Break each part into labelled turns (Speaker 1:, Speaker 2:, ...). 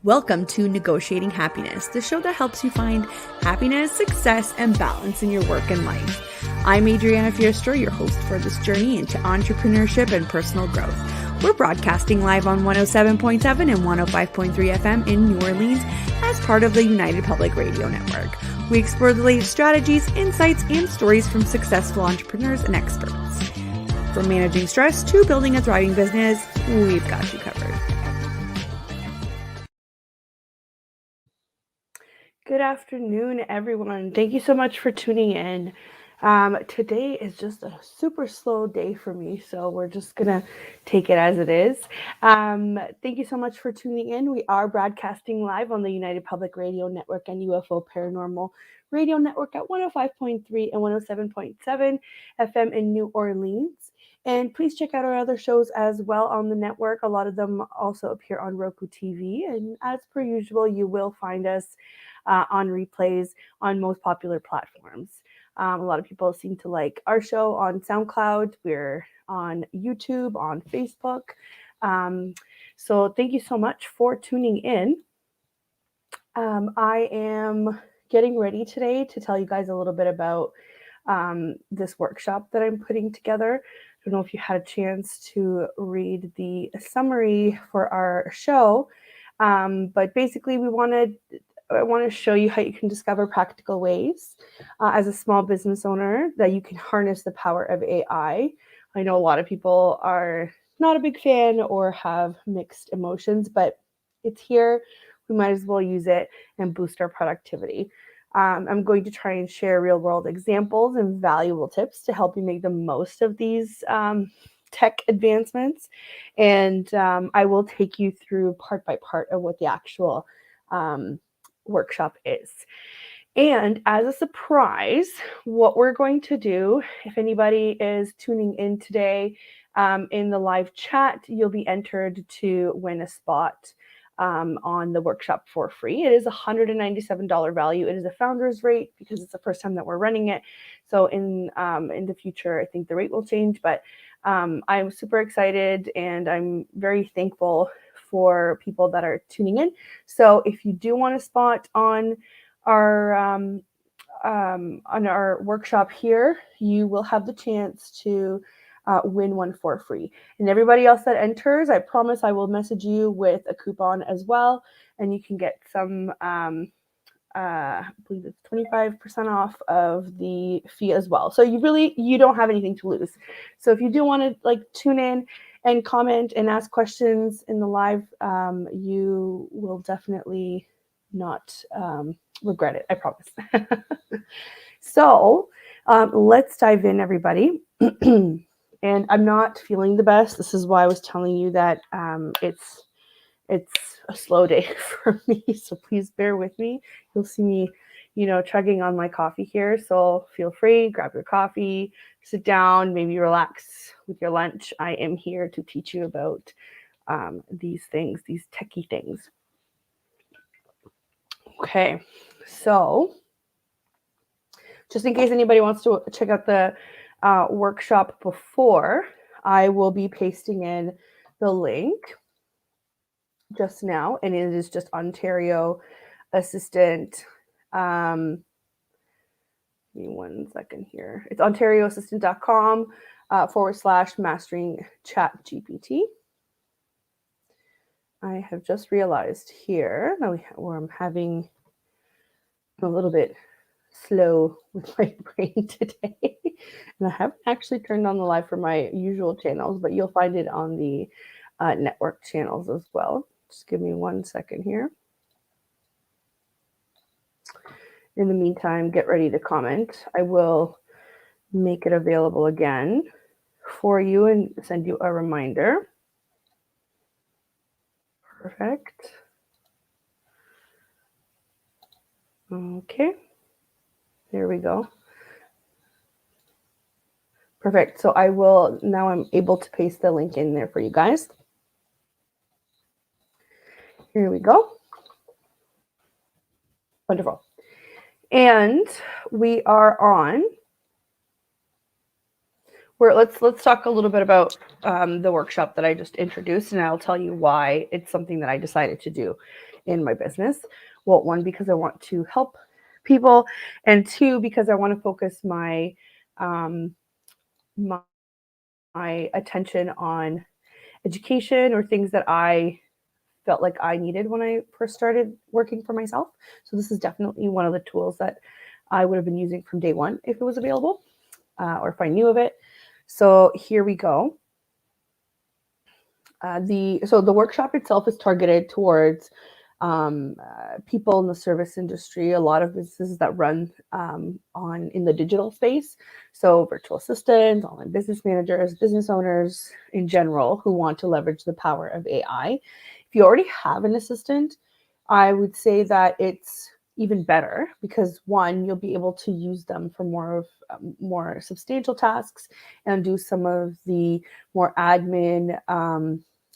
Speaker 1: Welcome to Negotiating Happiness, the show that helps you find happiness, success, and balance in your work and life. I'm Adriana Fierastrau, your host for this journey into entrepreneurship and personal growth. We're broadcasting live on 107.7 and 105.3 FM in New Orleans as part of the United Public Radio Network. We explore the latest strategies, insights, and stories from successful entrepreneurs and experts. From managing stress to building a thriving business, we've got you covered. Good afternoon, everyone. Thank you so much for tuning in. Today is just a super slow day for me, so we're just going to take it as it is. Thank you so much for tuning in. We are broadcasting live on the United Public Radio Network and UFO Paranormal Radio Network at 105.3 and 107.7 FM in New Orleans. And please check out our other shows as well on the network. A lot of them also appear on Roku TV. And as per usual, you will find us on replays on most popular platforms. A lot of people seem to like our show on SoundCloud. We're on YouTube, on Facebook. So thank you so much for tuning in. I am getting ready today to tell you guys a little bit about this workshop that I'm putting together. I don't know if you had a chance to read the summary for our show, but basically I want to show you how you can discover practical ways as a small business owner that you can harness the power of AI. I know a lot of people are not a big fan or have mixed emotions, but it's here. We might as well use it and boost our productivity. I'm going to try and share real world examples and valuable tips to help you make the most of these tech advancements. And I will take you through part by part of what the actual workshop is. And as a surprise, what we're going to do, if anybody is tuning in today in the live chat, you'll be entered to win a spot on the workshop for free. It is $197 value. It is a founder's rate because it's the first time that we're running it. So in the future, I think the rate will change, but I'm super excited and I'm very thankful for people that are tuning in. So if you do want a spot on our workshop here, you will have the chance to win one for free. And everybody else that enters, I promise I will message you with a coupon as well, and you can get some I believe it's 25% off of the fee as well. So you don't have anything to lose. So if you do want to tune in and comment and ask questions in the live, you will definitely not regret it. I promise. So let's dive in, everybody. And I'm not feeling the best. This is why I was telling you that it's a slow day for me. So please bear with me. You'll see me, chugging on my coffee here. So feel free, grab your coffee, sit down, maybe relax with your lunch. I am here to teach you about these things, these techie things. Okay, so just in case anybody wants to check out the workshop before, I will be pasting in the link just now, and it is just Ontario Assistant. Give me 1 second here. It's ontarioassistant.com / mastering ChatGPT. I have just realized here that where I'm having a little bit slow with my brain today. And I haven't actually turned on the live for my usual channels, but you'll find it on the network channels as well. Just give me 1 second here. In the meantime, get ready to comment. I will make it available again for you and send you a reminder. Perfect. Okay. There we go. Perfect. So now I'm able to paste the link in there for you guys. Here we go. Wonderful. And we are on let's talk a little bit about the workshop that I just introduced, and I'll tell you why it's something that I decided to do. in my business. Well, one, because I want to help people, and two, because I want to focus um, my attention on education or things that I felt like I needed when I first started working for myself. So this is definitely one of the tools that I would have been using from day one if it was available, or if I knew of it. So here we go. The workshop itself is targeted towards people in the service industry, a lot of businesses that run on in the digital space. So virtual assistants, online business managers, business owners in general who want to leverage the power of AI. If you already have an assistant, I would say that it's even better because one, you'll be able to use them for more substantial tasks and do some of the more admin,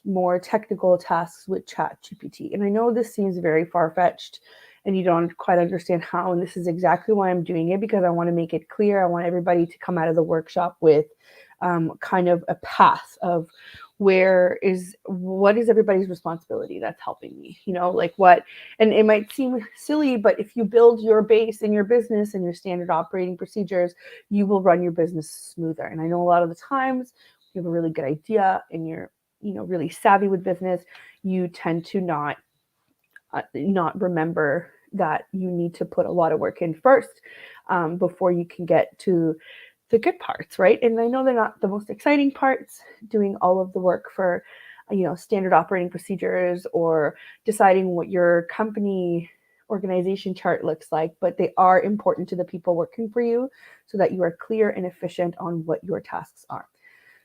Speaker 1: more technical tasks with ChatGPT. And I know this seems very far-fetched and you don't quite understand how, and this is exactly why I'm doing it, because I want to make it clear. I want everybody to come out of the workshop with kind of a path of what is everybody's responsibility that's helping me, like what, and it might seem silly, but if you build your base in your business and your standard operating procedures, you will run your business smoother. And I know a lot of the times you have a really good idea and you're really savvy with business, you tend to not remember that you need to put a lot of work in first before you can get to the good parts, right? And I know they're not the most exciting parts, doing all of the work for, standard operating procedures or deciding what your company organization chart looks like, but they are important to the people working for you so that you are clear and efficient on what your tasks are.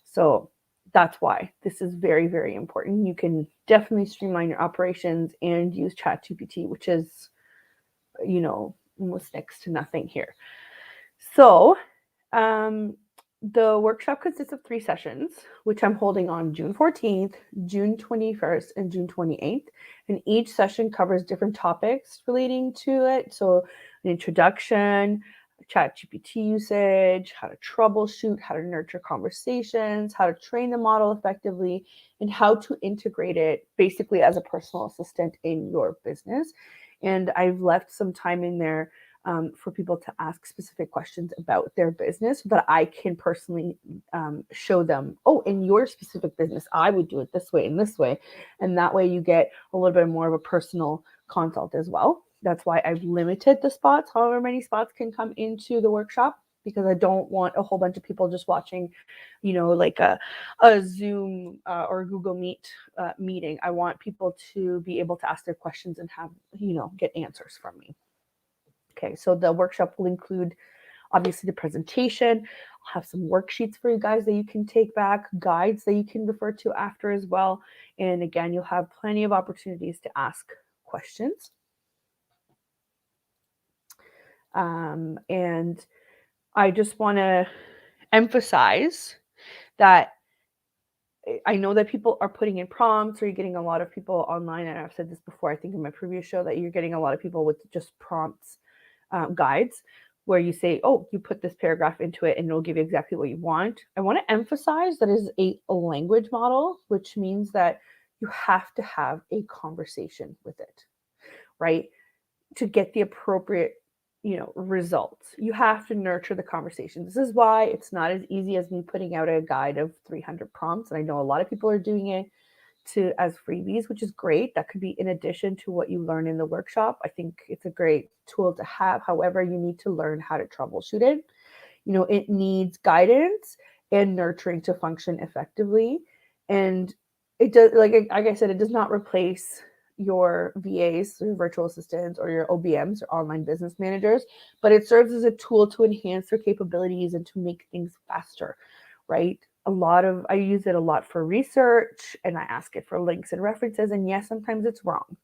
Speaker 1: So that's why this is very, very important. You can definitely streamline your operations and use ChatGPT, which is, almost next to nothing here. So the workshop consists of 3 sessions, which I'm holding on June 14th, June 21st, and June 28th. And each session covers different topics relating to it. So an introduction, ChatGPT usage, how to troubleshoot, how to nurture conversations, how to train the model effectively, and how to integrate it basically as a personal assistant in your business. And I've left some time in there for people to ask specific questions about their business so that I can personally show them, in your specific business, I would do it this way and this way. And that way you get a little bit more of a personal consult as well. That's why I've limited the spots, however many spots can come into the workshop, because I don't want a whole bunch of people just watching, like a Zoom or Google Meet meeting. I want people to be able to ask their questions and have, get answers from me. Okay, so the workshop will include obviously the presentation. I'll have some worksheets for you guys that you can take back, guides that you can refer to after as well. And again, you'll have plenty of opportunities to ask questions. And I just want to emphasize that I know that people are putting in prompts, or you're getting a lot of people online, and I've said this before, I think in my previous show, that you're getting a lot of people with just prompts, guides, where you say, you put this paragraph into it and it'll give you exactly what you want. I want to emphasize that is a language model, which means that you have to have a conversation with it, right? To get the appropriate results. You have to nurture the conversation. This is why it's not as easy as me putting out a guide of 300 prompts. And I know a lot of people are doing it as freebies, which is great. That could be in addition to what you learn in the workshop. I think it's a great tool to have. However, you need to learn how to troubleshoot it. It needs guidance and nurturing to function effectively. And it does, like I said, it does not replace your VAs, your virtual assistants, or your OBMs, or online business managers, but it serves as a tool to enhance their capabilities and to make things faster, right? I use it a lot for research, and I ask it for links and references. And yes, sometimes it's wrong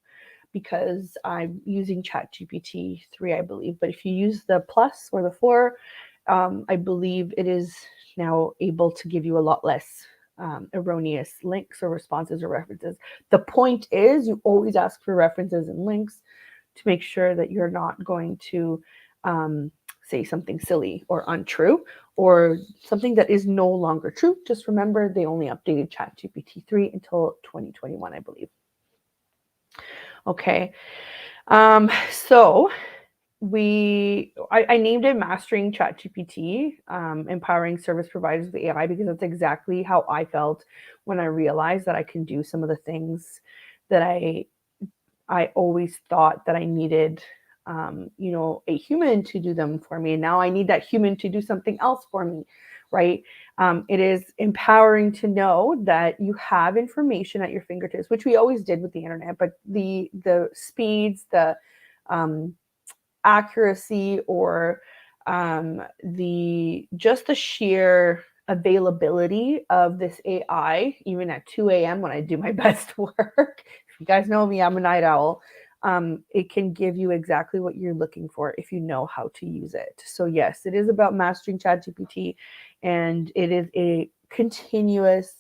Speaker 1: because I'm using ChatGPT 3, I believe. But if you use the plus or the 4, I believe it is now able to give you a lot less erroneous links or responses or references. The point is, you always ask for references and links to make sure that you're not going to say something silly or untrue, or something that is no longer true. Just remember, they only updated ChatGPT 3 until 2021, I believe. Okay. So I named it Mastering ChatGPT, Empowering Service Providers with AI, because that's exactly how I felt when I realized that I can do some of the things that I always thought that I needed, a human to do them for me. And now I need that human to do something else for me, right? It is empowering to know that you have information at your fingertips, which we always did with the internet, but the speeds, the um, accuracy, or the sheer availability of this AI, even at 2 a.m. when I do my best work. If you guys know me, I'm a night owl. It can give you exactly what you're looking for if you know how to use it. So yes, it is about mastering ChatGPT, and it is a continuous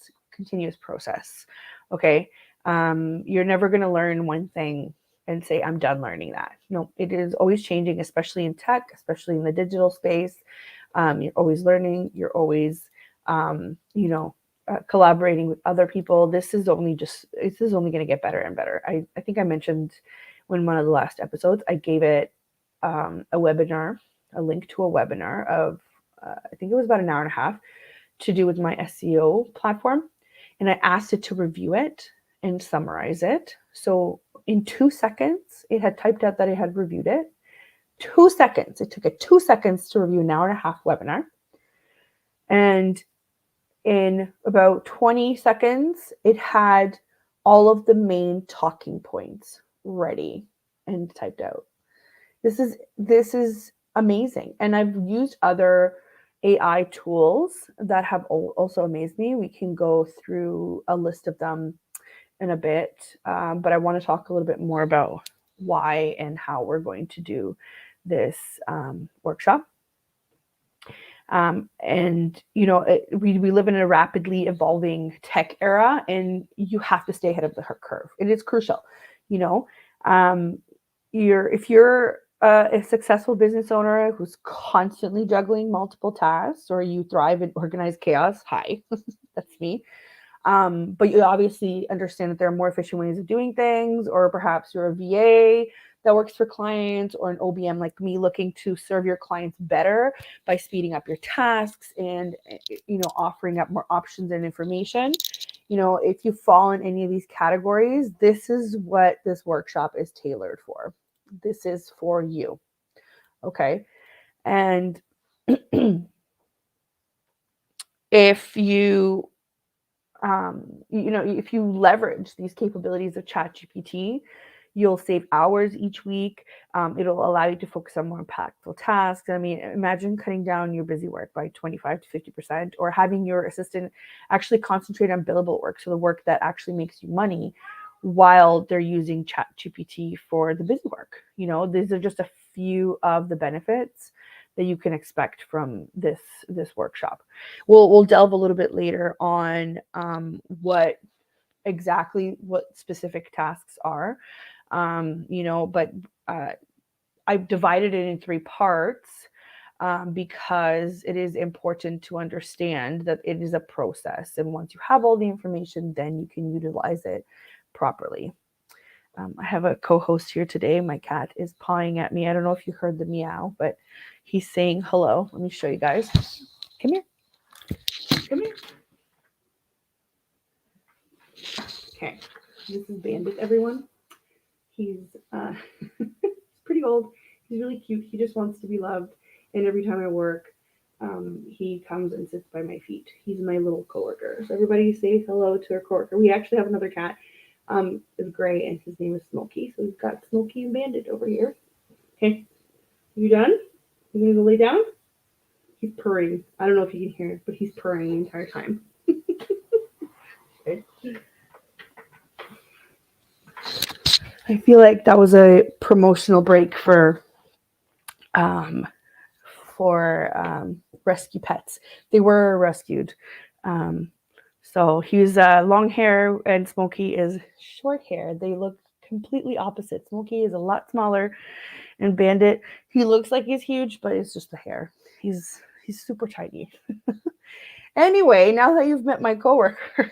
Speaker 1: process. Okay, you're never going to learn one thing and say, I'm done learning that. No, it is always changing, especially in tech, especially in the digital space. You're always learning, you're always, collaborating with other people. This is only going to get better and better. I think I mentioned in one of the last episodes, I gave it a webinar, a link to a webinar of, I think it was about an hour and a half, to do with my SEO platform. And I asked it to review it and summarize it. So in 2 seconds, it had typed out that it had reviewed it. 2 seconds. It took it 2 seconds to review an hour and a half webinar. And in about 20 seconds, it had all of the main talking points ready and typed out. This is amazing. And I've used other AI tools that have also amazed me. We can go through a list of them in a bit, but I want to talk a little bit more about why and how we're going to do this workshop. And we live in a rapidly evolving tech era, and you have to stay ahead of the curve. It is crucial. If you're a successful business owner who's constantly juggling multiple tasks, or you thrive in organized chaos, hi, that's me. But you obviously understand that there are more efficient ways of doing things, or perhaps you're a VA that works for clients, or an OBM like me looking to serve your clients better by speeding up your tasks and offering up more options and information. If you fall in any of these categories, this is what this workshop is tailored for. This is for you. Okay. And if you if you leverage these capabilities of ChatGPT, you'll save hours each week. It'll allow you to focus on more impactful tasks. I mean, imagine cutting down your busy work by 25 to 50%, or having your assistant actually concentrate on billable work, so the work that actually makes you money, while they're using ChatGPT for the busy work. These are just a few of the benefits that you can expect from this workshop. We'll delve a little bit later on what specific tasks are, but I've divided it in 3 parts, because it is important to understand that it is a process, and once you have all the information, then you can utilize it properly. I have a co-host here today. My cat is pawing at me. I don't know if you heard the meow, but he's saying hello. Let me show you guys. Come here. Come here. Okay. This is Bandit, everyone. He's pretty old. He's really cute. He just wants to be loved. And every time I work, he comes and sits by my feet. He's my little coworker. So everybody say hello to our coworker. We actually have another cat. Is gray, and his name is Smokey. So we've got Smokey and Bandit over here. Okay. You done? You gonna go lay down? He's purring. I don't know if you can hear it, but he's purring the entire time. Okay. I feel like that was a promotional break for rescue pets. They were rescued. So he's long hair, and Smokey is short hair. They look completely opposite. Smokey is a lot smaller, and Bandit, he looks like he's huge, but it's just the hair. He's super tiny. Anyway, now that you've met my coworkers,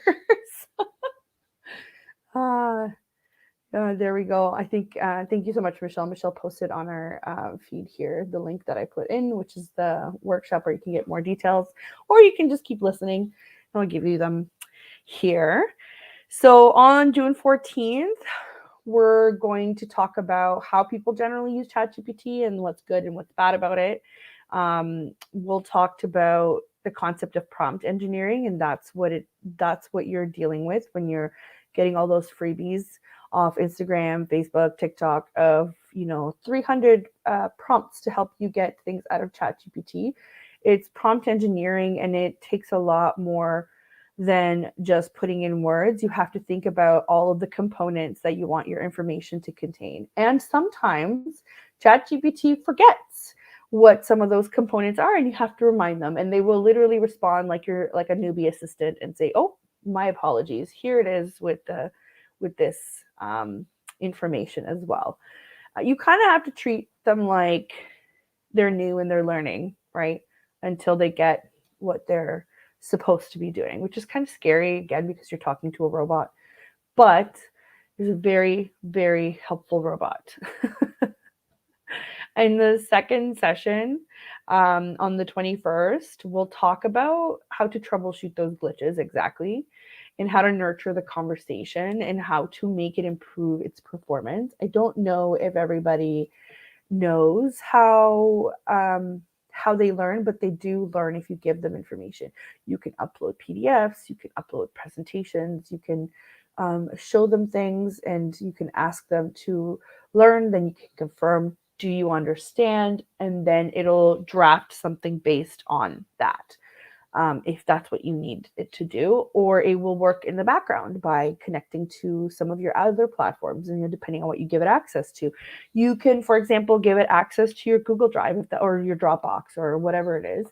Speaker 1: There we go. I think, thank you so much, Michelle. Michelle posted on our feed here the link that I put in, which is the workshop where you can get more details, or you can just keep listening and I'll give you them here. So on June 14th, we're going to talk about how people generally use ChatGPT and what's good and what's bad about it. We'll talk about the concept of prompt engineering, and that's what you're dealing with when you're getting all those freebies off Instagram, Facebook, TikTok of 300 prompts to help you get things out of ChatGPT. It's prompt engineering, and it takes a lot more than just putting in words. You have to think about all of the components that you want your information to contain. And sometimes ChatGPT forgets what some of those components are, and you have to remind them. And they will literally respond like you're like a newbie assistant and say, "Oh, my apologies. Here it is with this information as well." You kind of have to treat them like they're new and they're learning, right? Until they get what they're supposed to be doing, which is kind of scary again because you're talking to a robot, but it's a very, very helpful robot. In the second session, on the 21st, we'll talk about how to troubleshoot those glitches exactly, and how to nurture the conversation and how to make it improve its performance. I don't know if everybody knows how they learn, but they do learn if you give them information. You can upload PDFs, you can upload presentations, you can show them things, and you can ask them to learn. Then you can confirm, do you understand? And then it'll draft something based on that. If that's what you need it to do, or it will work in the background by connecting to some of your other platforms, and depending on what you give it access to. You can, for example, give it access to your Google Drive or your Dropbox or whatever it is,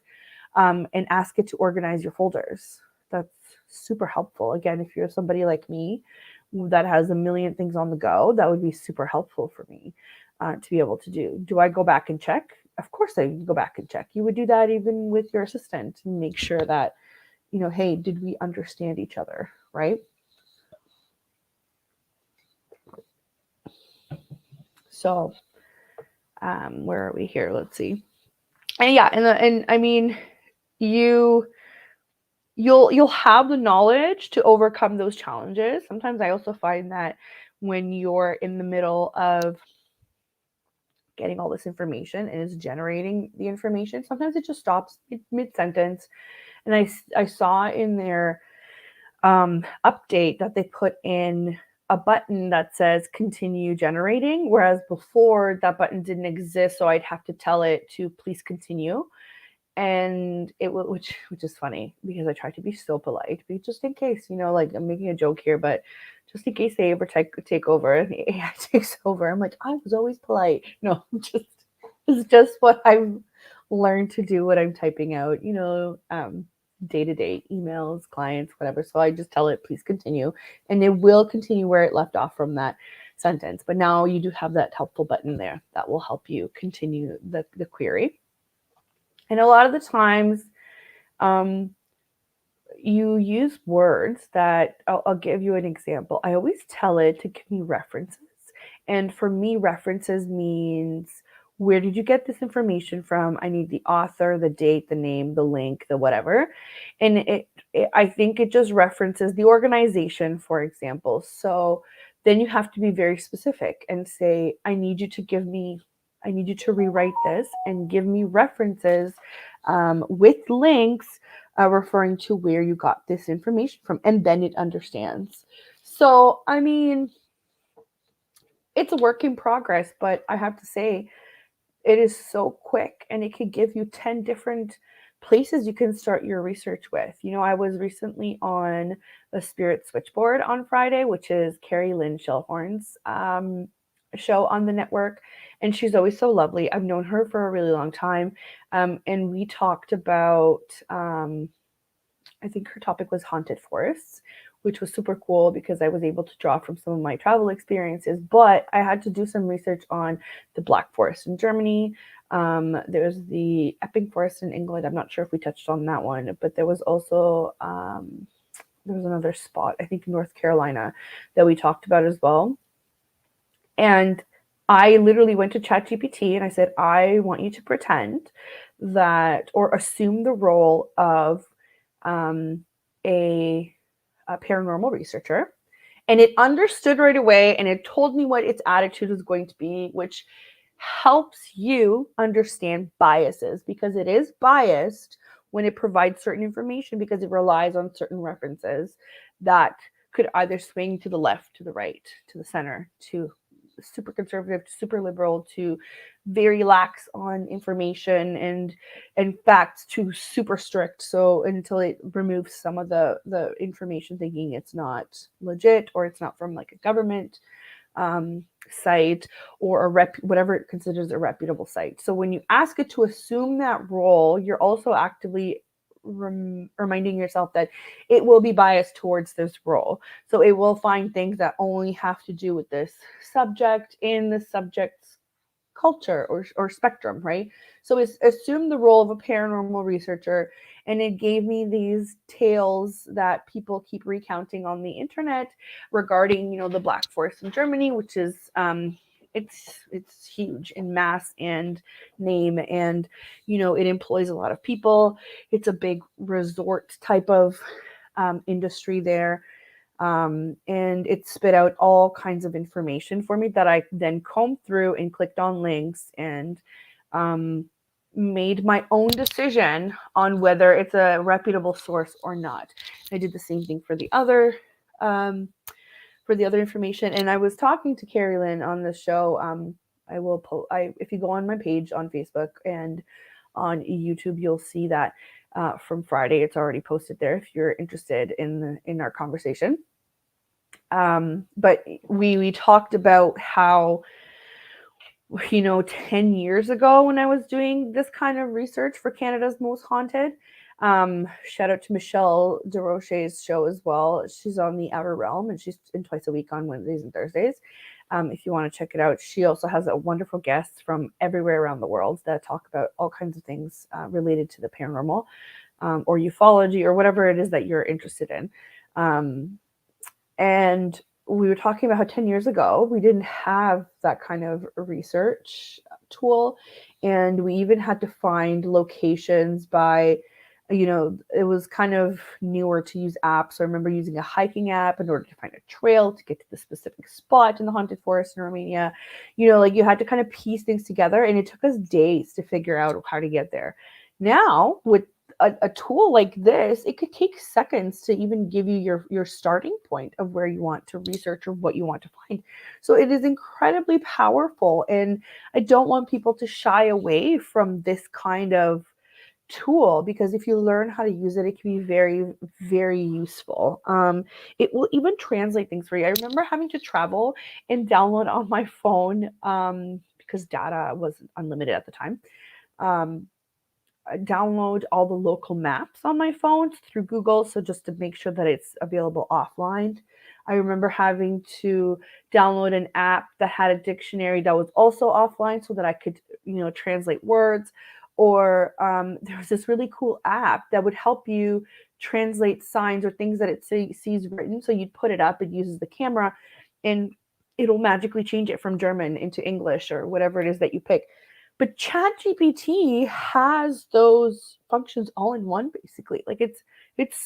Speaker 1: and ask it to organize your folders. That's super helpful. Again, if you're somebody like me that has a million things on the go, that would be super helpful for me to be able to do. Do I go back and check? Of course I go back and check. You would do that even with your assistant and make sure that, hey, did we understand each other, right? So, where are we here? Let's see. And yeah, and I mean, you'll have the knowledge to overcome those challenges. Sometimes I also find that when you're in the middle of getting all this information and is generating the information, sometimes it just stops mid-sentence. And I saw in their update that they put in a button that says continue generating, whereas before that button didn't exist, so I'd have to tell it to please continue. And it will, which is funny because I try to be so polite, but just in case, like I'm making a joke here, but just in case they ever take over and the AI takes over, I'm like, I was always polite. No, it's just what I've learned to do when I'm typing out, day-to-day emails, clients, whatever. So I just tell it, please continue, and it will continue where it left off from that sentence. But now you do have that helpful button there that will help you continue the query. And a lot of the times, you use words that I'll give you an example. I always tell it to give me references. And for me, references means, where did you get this information from? I need the author, the date, the name, the link, the whatever. And I think it just references the organization, for example. So then you have to be very specific and say, I need you to rewrite this and give me references with links referring to where you got this information from, and then it understands. So, I mean, it's a work in progress, but I have to say, it is so quick, and it could give you 10 different places you can start your research with. I was recently on the Spirit Switchboard on Friday, which is Carrie Lynn Shellhorn's show on the network, and she's always so lovely. I've known her for a really long time, and we talked about I think her topic was haunted forests, which was super cool because I was able to draw from some of my travel experiences, but I had to do some research on the Black Forest in Germany. There's the Epping Forest in England. I'm not sure if we touched on that one, but there was also there was another spot, I think North Carolina, that we talked about as well. And I literally went to ChatGPT and I said, I want you to pretend that or assume the role of um, a, a paranormal researcher. And it understood right away and it told me what its attitude was going to be, which helps you understand biases because it is biased when it provides certain information because it relies on certain references that could either swing to the left, to the right, to the center, to super conservative, to super liberal, to very lax on information and facts, to super strict. So until it removes some of the information, thinking it's not legit or it's not from like a government site or whatever it considers a reputable site. So when you ask it to assume that role, you're also actively reminding yourself that it will be biased towards this role. So it will find things that only have to do with this subject in the subject's culture or spectrum, right? So it's assumed the role of a paranormal researcher, and it gave me these tales that people keep recounting on the internet regarding, the Black Forest in Germany, which is it's huge in mass and name, and it employs a lot of people. It's a big resort type of industry there. And it spit out all kinds of information for me that I then combed through and clicked on links and um, made my own decision on whether it's a reputable source or not. I did the same thing um, for the other information. And I was talking to Carrie Lynn on the show. I will if you go on my page on Facebook and on YouTube, you'll see that from Friday. It's already posted there if you're interested in our conversation. But we talked about how 10 years ago when I was doing this kind of research for Canada's Most Haunted. Shout out to Michelle DeRoche's show as well. She's on the Outer Realm and she's in twice a week on Wednesdays and Thursdays. If you want to check it out, she also has a wonderful guests from everywhere around the world that talk about all kinds of things related to the paranormal or ufology or whatever it is that you're interested in. And we were talking about how 10 years ago, we didn't have that kind of research tool. And we even had to find locations by, it was kind of newer to use apps. So I remember using a hiking app in order to find a trail to get to the specific spot in the haunted forest in Romania. You had to kind of piece things together, and it took us days to figure out how to get there. Now, with a tool like this, it could take seconds to even give you your starting point of where you want to research or what you want to find. So it is incredibly powerful, and I don't want people to shy away from this kind of tool because if you learn how to use it, it can be very, very useful. It will even translate things for you. I remember having to travel and download on my phone because data was unlimited at the time. Download all the local maps on my phone through Google. So just to make sure that it's available offline. I remember having to download an app that had a dictionary that was also offline so that I could, translate words. Or there was this really cool app that would help you translate signs or things that it sees written. So you'd put it up, it uses the camera, and it'll magically change it from German into English or whatever it is that you pick. But ChatGPT has those functions all in one, basically. Like it's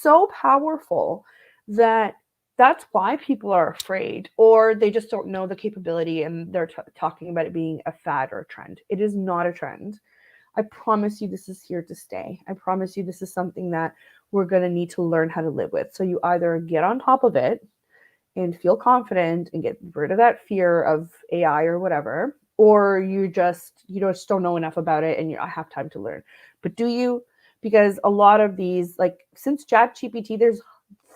Speaker 1: so powerful that that's why people are afraid, or they just don't know the capability, and they're talking about it being a fad or a trend. It is not a trend. I promise you, this is here to stay. I promise you, this is something that we're going to need to learn how to live with. So you either get on top of it and feel confident and get rid of that fear of AI or whatever, or you just don't know enough about it and I have time to learn. But do you? Because a lot of these, like since ChatGPT, there's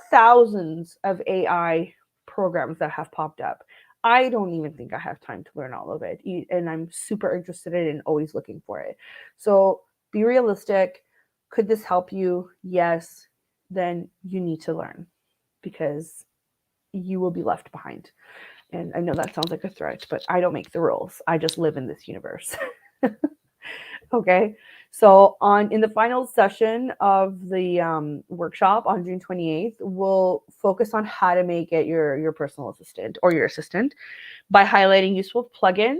Speaker 1: thousands of AI programs that have popped up. I don't even think I have time to learn all of it, and I'm super interested in it and always looking for it. So be realistic. Could this help you? Yes. Then you need to learn because you will be left behind. And I know that sounds like a threat, but I don't make the rules. I just live in this universe. Okay. So in the final session of the workshop on June 28th, we'll focus on how to make it your personal assistant or your assistant by highlighting useful plugins.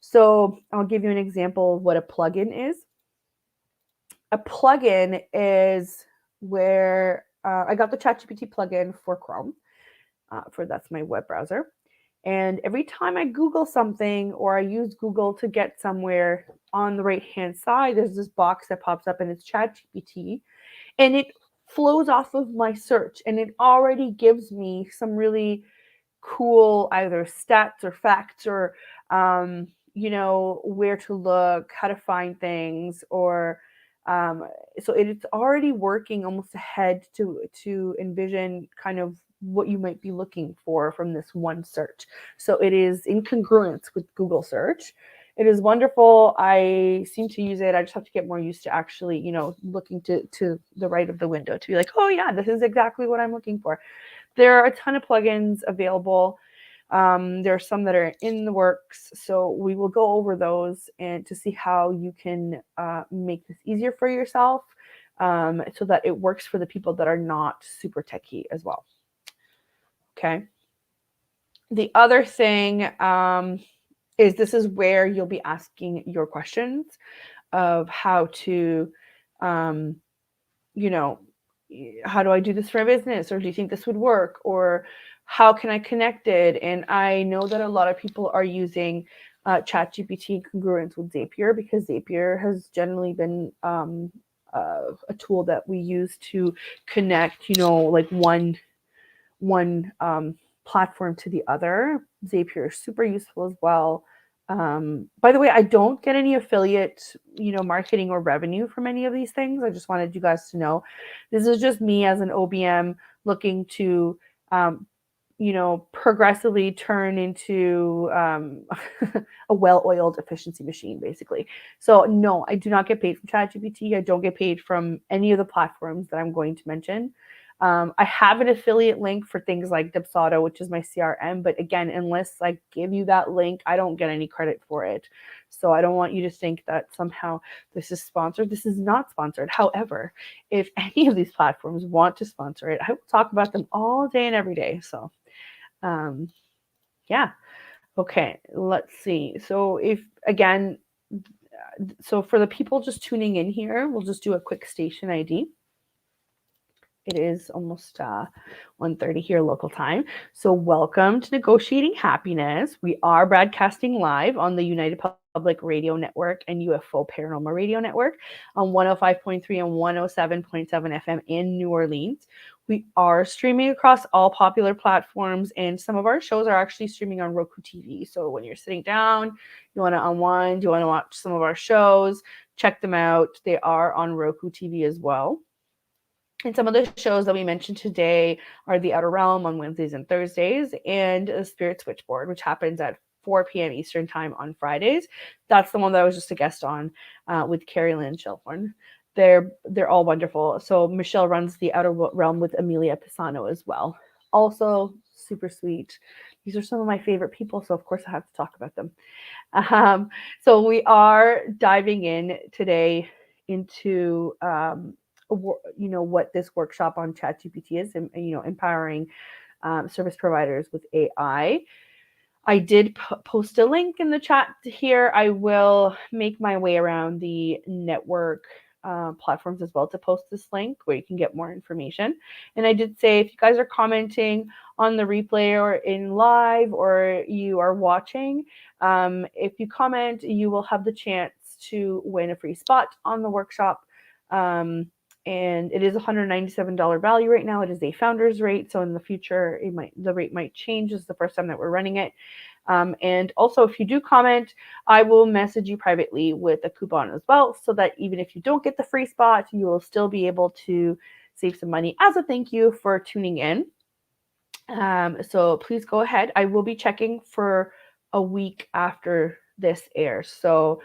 Speaker 1: So I'll give you an example of what a plugin is. A plugin is where I got the ChatGPT plugin for Chrome, that's my web browser. And every time I Google something or I use Google to get somewhere, on the right-hand side, there's this box that pops up and it's ChatGPT. And it flows off of my search and it already gives me some really cool either stats or facts or, where to look, how to find things, or so it's already working almost ahead to envision kind of what you might be looking for from this one search. So it is in congruence with Google search. It is wonderful. I seem to use it. I just have to get more used to actually, looking to the right of the window to be like, oh yeah, this is exactly what I'm looking for. There are a ton of plugins available. There are some that are in the works, so we will go over those and to see how you can make this easier for yourself, so that it works for the people that are not super techie as well. Okay. The other thing is this is where you'll be asking your questions of how to, how do I do this for a business? Or do you think this would work? Or how can I connect it? And I know that a lot of people are using ChatGPT in congruence with Zapier, because Zapier has generally been a tool that we use to connect, like one platform to the other. Zapier is super useful as well. By the way, I don't get any affiliate, marketing or revenue from any of these things. I just wanted you guys to know this is just me as an OBM looking to, progressively turn into a well-oiled efficiency machine, basically. So no, I do not get paid from ChatGPT. I don't get paid from any of the platforms that I'm going to mention. I have an affiliate link for things like Dipsauto, which is my CRM. But again, unless I give you that link, I don't get any credit for it. So I don't want you to think that somehow this is sponsored. This is not sponsored. However, if any of these platforms want to sponsor it, I will talk about them all day and every day. So yeah. Okay, let's see. So so for the people just tuning in here, we'll just do a quick station ID. It is almost 1:30 here local time. So welcome to Negotiating Happiness. We are broadcasting live on the United Public Radio Network and UFO Paranormal Radio Network on 105.3 and 107.7 FM in New Orleans. We are streaming across all popular platforms, and some of our shows are actually streaming on Roku TV. So when you're sitting down, you want to unwind, you want to watch some of our shows, check them out. They are on Roku TV as well. And some of the shows that we mentioned today are The Outer Realm on Wednesdays and Thursdays, and Spirit Switchboard, which happens at 4 p.m. Eastern time on Fridays. That's the one that I was just a guest on with Carrie Lynn Shelhorn. They're all wonderful. So Michelle runs The Outer Realm with Amelia Pisano as well. Also super sweet. These are some of my favorite people, so of course I have to talk about them. So we are diving in today into what this workshop on ChatGPT is, and empowering service providers with AI. I did post a link in the chat here. I will make my way around the network platforms as well to post this link where you can get more information. And I did say, if you guys are commenting on the replay or in live, or you are watching, if you comment, you will have the chance to win a free spot on the workshop. And it is $197 value right now. It is a founder's rate, so in the future the rate might change. This is the first time that we're running it. And also, if you do comment, I will message you privately with a coupon as well, so that even if you don't get the free spot, you will still be able to save some money as a thank you for tuning in. So please go ahead. I will be checking for a week after this airs. So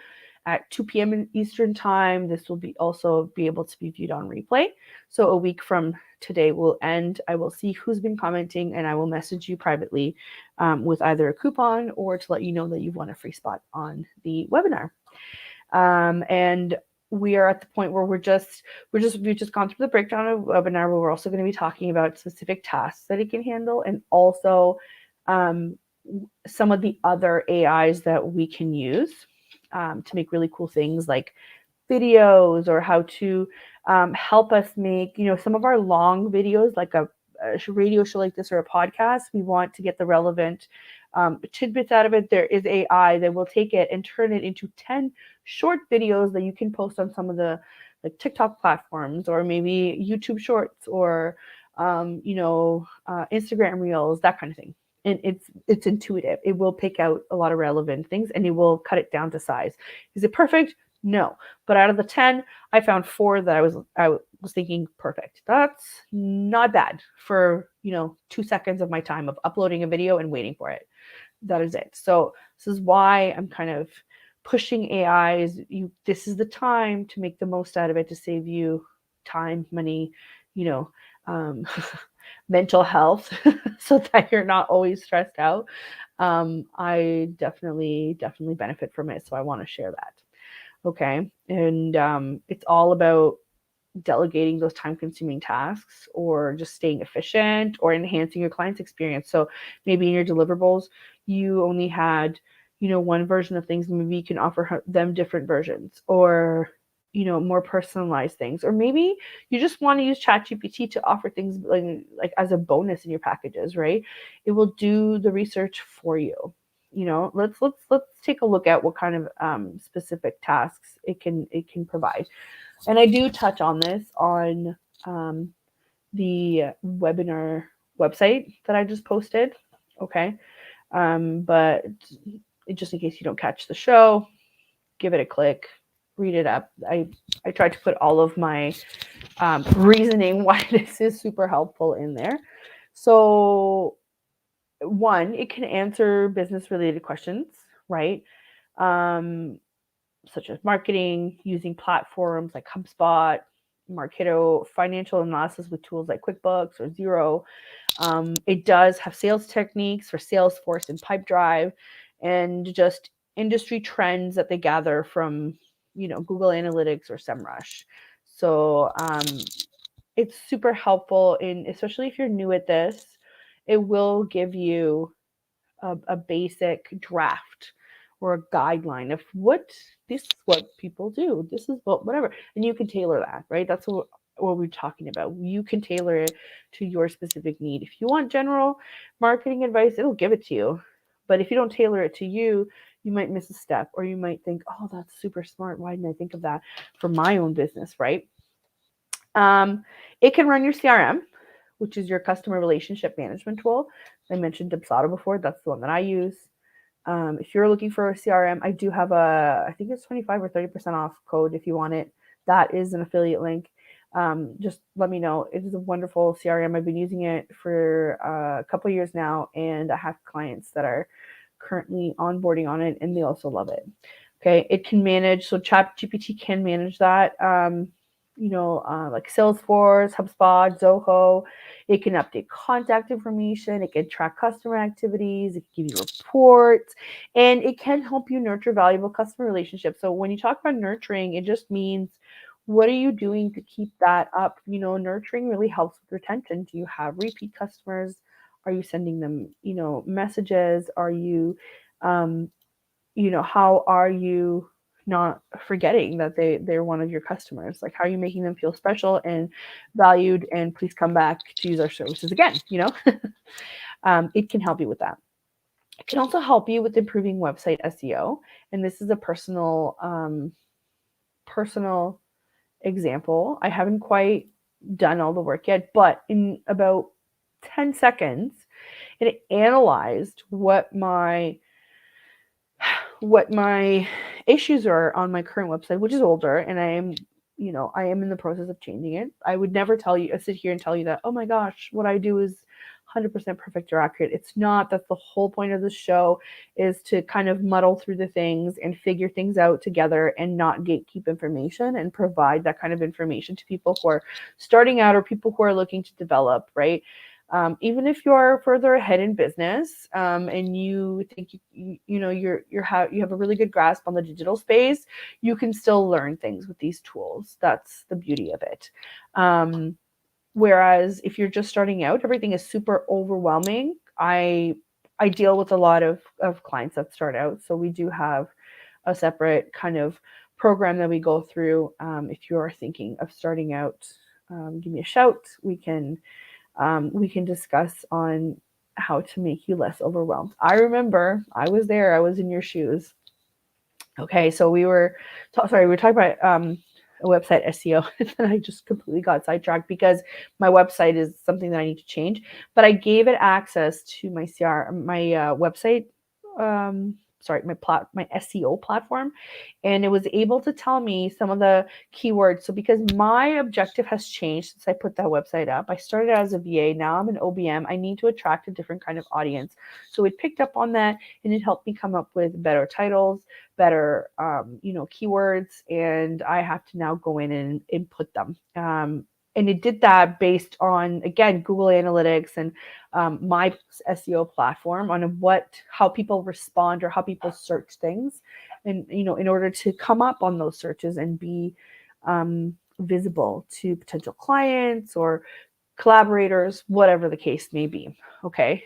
Speaker 1: at 2 p.m. Eastern time, this will also be able to be viewed on replay. So a week from today will end. I will see who's been commenting, and I will message you privately with either a coupon or to let you know that you've won a free spot on the webinar. And we are at the point where we've just gone through the breakdown of webinar, where we're also going to be talking about specific tasks that it can handle, and also some of the other AIs that we can use to make really cool things like videos, or how to help us make, some of our long videos, like a radio show like this or a podcast. We want to get the relevant tidbits out of it. There is AI that will take it and turn it into 10 short videos that you can post on some of the like TikTok platforms, or maybe YouTube Shorts, or Instagram Reels, that kind of thing. And it's intuitive. It will pick out a lot of relevant things, and it will cut it down to size. Is it perfect? No. But out of the 10, I found 4 that I was thinking perfect. That's not bad for 2 seconds of my time of uploading a video and waiting for it. That is it. So this is why I'm kind of pushing AI. This is the time to make the most out of it, to save you time, money, mental health, so that you're not always stressed out. I definitely benefit from it, so I want to share that. Okay. And it's all about delegating those time-consuming tasks, or just staying efficient, or enhancing your client's experience. So maybe in your deliverables, you only had, one version of things. Maybe you can offer them different versions, or, more personalized things. Or maybe you just want to use ChatGPT to offer things like as a bonus in your packages, right? It will do the research for you. Let's take a look at what kind of specific tasks it can provide. And I do touch on this on the webinar website that I just posted. Okay. But just in case you don't catch the show, give it a click, read it up. I tried to put all of my reasoning why this is super helpful in there. So, one, it can answer business related questions, right? Such as marketing, using platforms like HubSpot, Marketo, financial analysis with tools like QuickBooks or Xero. It does have sales techniques for Salesforce and Pipedrive, and just industry trends that they gather from, Google Analytics or SEMrush. So it's super helpful especially if you're new at this. It will give you a basic draft or a guideline of this is what people do. This is whatever. And you can tailor that, right? That's what we're talking about. You can tailor it to your specific need. If you want general marketing advice, it'll give it to you. But if you don't tailor it to you, you might miss a step, or you might think, oh, that's super smart. Why didn't I think of that for my own business, right? It can run your CRM, which is your customer relationship management tool. I mentioned Dubsado before. That's the one that I use. If you're looking for a CRM, I do have I think it's 25 or 30% off code if you want it. That is an affiliate link. Just let me know. It is a wonderful CRM. I've been using it for a couple of years now, and I have clients that are currently onboarding on it, and they also love it. Okay, it can manage, so ChatGPT can manage that. Like Salesforce, HubSpot, Zoho. It can update contact information. It can track customer activities. It can give you reports, and it can help you nurture valuable customer relationships. So when you talk about nurturing, it just means, what are you doing to keep that up? Nurturing really helps with retention. Do you have repeat customers? Are you sending them, messages? Are you, how are you not forgetting that they're one of your customers? Like, how are you making them feel special and valued, and please come back to use our services again? It can help you with that. It can also help you with improving website SEO. And this is a personal example. I haven't quite done all the work yet, but in about 10 seconds, it analyzed what my issues are on my current website, which is older, and I am in the process of changing it. I would never sit here and tell you that, oh my gosh, what I do is 100% perfect or accurate. It's not. That's the whole point of the show, is to kind of muddle through the things and figure things out together, and not gatekeep information, and provide that kind of information to people who are starting out, or people who are looking to develop, right? Even if you're further ahead in business, and you think you have a really good grasp on the digital space, you can still learn things with these tools. That's the beauty of it. Whereas if you're just starting out, everything is super overwhelming. I deal with a lot of clients that start out, so we do have a separate kind of program that we go through. If you're thinking of starting out, give me a shout. We can discuss on how to make you less overwhelmed. I remember I was there. I was in your shoes. Okay, so we were talking about a website SEO, and I just completely got sidetracked because my website is something that I need to change. But I gave it access to my website, my SEO platform, and it was able to tell me some of the keywords. So because my objective has changed since I put that website up, I started as a VA, now I'm an OBM. I need to attract a different kind of audience. So it picked up on that, and it helped me come up with better titles, better keywords, and I have to now go in and input them. And it did that based on, again, Google Analytics and my SEO platform on how people respond or how people search things, and in order to come up on those searches and be visible to potential clients or collaborators, whatever the case may be. Okay.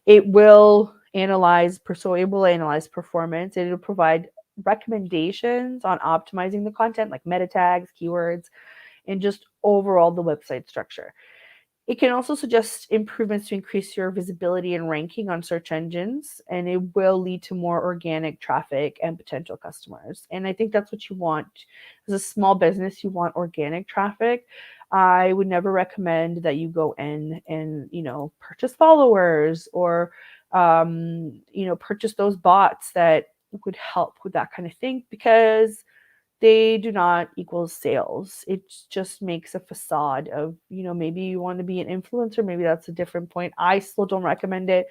Speaker 1: It will analyze performance. It will provide recommendations on optimizing the content, like meta tags, keywords, and just overall the website structure. It can also suggest improvements to increase your visibility and ranking on search engines, and it will lead to more organic traffic and potential customers. And I think that's what you want. As a small business, you want organic traffic. I would never recommend that you go in and, purchase followers or, purchase those bots that would help with that kind of thing, because they do not equal sales. It just makes a facade of, maybe you want to be an influencer. Maybe that's a different point. I still don't recommend it,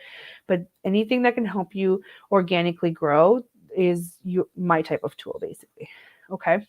Speaker 1: but anything that can help you organically grow is my type of tool, basically. Okay.